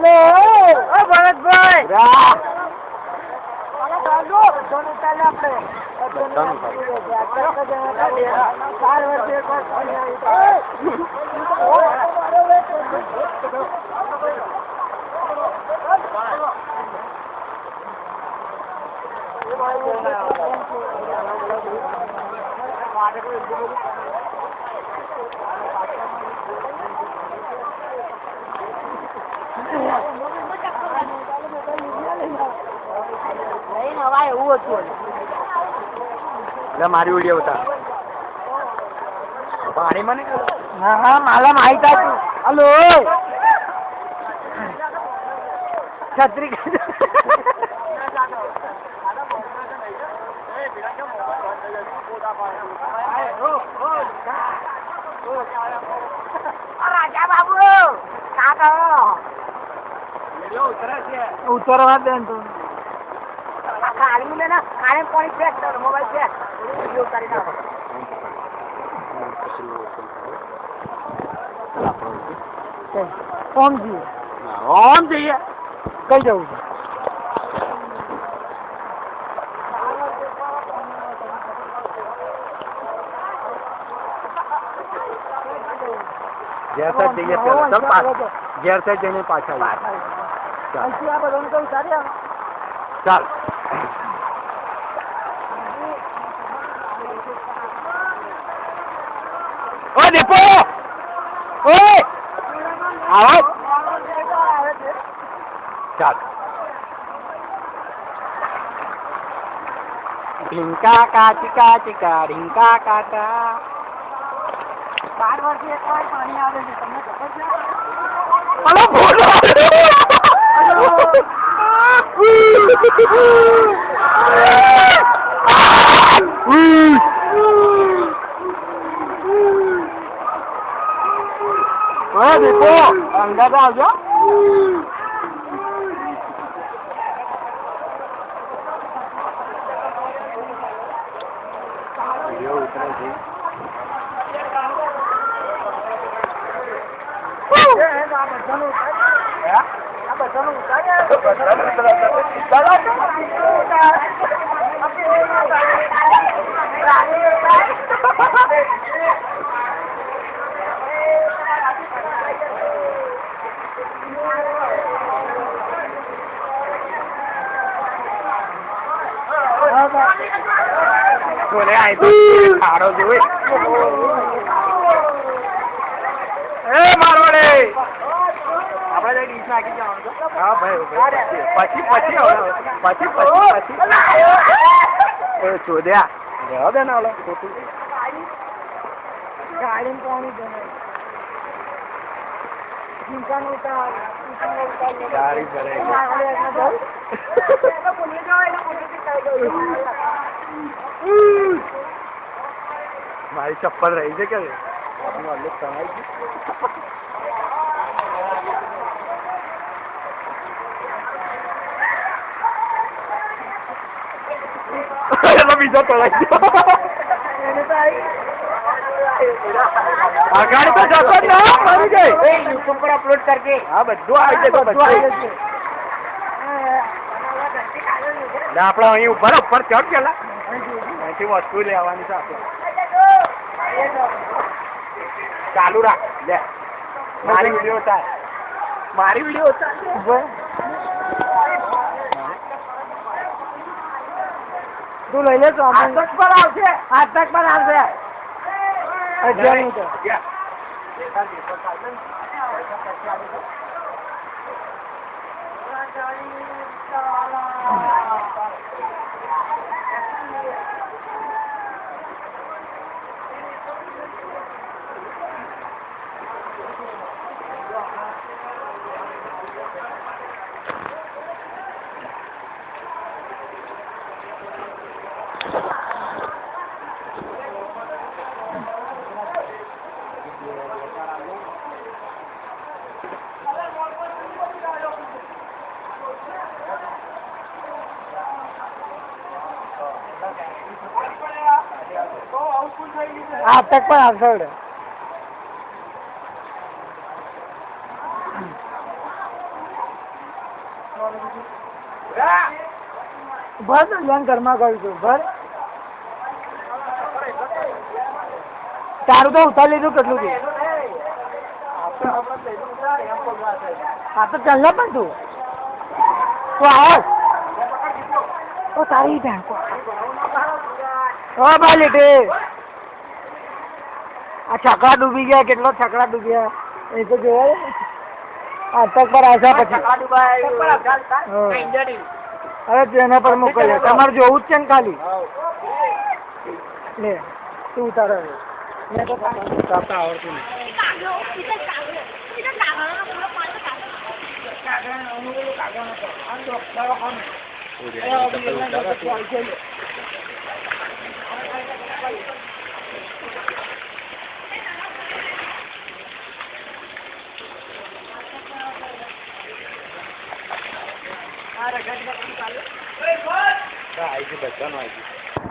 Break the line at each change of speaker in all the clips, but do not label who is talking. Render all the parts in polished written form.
hello ઓ ભરતભાઈ
મારી video બતા પાણી મને
હા હા માલા માહિતી હલો છત્રી રાજા બાબુ ઉતરવા દે તું ખાલી લે ના ખાલી પાણી ફેંક કર મોબાઈલ ફેંક વિડિયો કરી નાખ ઓમ જઈએ કઈ જવું છે
ઘેર સાઈડ જઈએ પેલા ચલ પાછ ઘેર સાઈડ જઈને પાછા આવીએ ચાલ ઓ દીપો ઓય આવાજ ચાલ ઢીંકા કાચિકા ચિકા ઢીંકા કાકા
12 વર્ષથી એક વાર પાણી આવે છે તમને ખબર છે
અલા બોલો ઓય દીપો અંદર આવજો વિડિયો ઉતરે છે બોલે આઈ તો ખાડો જોઈ એ મારવાડે આપણે જઈ ડીશ નાખી જવાનું છે હા ભાઈ પછી ચોદ્યા રહેવા દે ને ઓલો ખોટું
ગાડી પાણી દે
ગાડી ભરે મારી ચપ્પલ રહી છે કે બીજો તળાઈ ગાડી તો જતો જ ના મરી ગઈ
યુટ્યુબ પર અપલોડ કરજે
હા બધું આવી જશે બધું આવી જશે આપણે અહીં ઉપર ઉપર ચડ પેલા અહીંથી વસ્તુ લેવાની છે આપણે ચાલુ રાખ લે મારી વિડીયો થાય મારી વિડીયો થાય
તું લઈ લેજો આતક પર આવશે આતક પર આવશે ભર તો લેન ઘરમાં કરું છું ભર તારું તો ઉતાર લીધું કેટલું છે હા તો ચાલ ને પણ તું આવ ઓ તારી બેંક ઓ ભાઈ લીટે આ છકડા ડૂબી ગયા કેટલો છકડા ડૂબ્યા એ તો જોવા અટક પર આવ્યા પછી અરે તેના પર મોકલે તમારે જોવું જ છે ને ખાલી લે તું ઉતારે મેં તો કાપતા આવડતું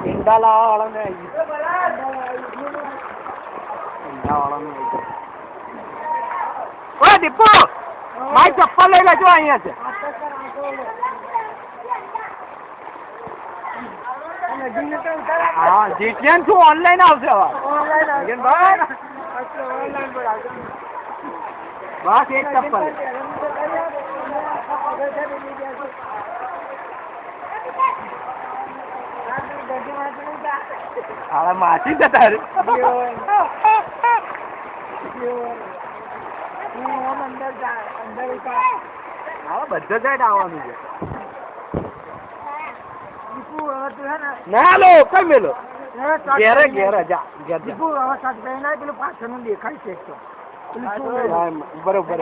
ઈંડા લાવવા વાળાને આવી ઈંડા વાળાને ઓય દીપુ મારી ચપ્પલ લઈ લેજો અહીંયા છે હા જીટીએન શું ઓનલાઈન આવશે હવે બસ એક ચપ્પલ હવે માસી જતા રે હા બધો સાઈડ આવવાનું છે ના લો કઈ મેલો ઘેરે ઘેરે જા ઘેર પેલું પાછળનું દેખાય છે બરોબર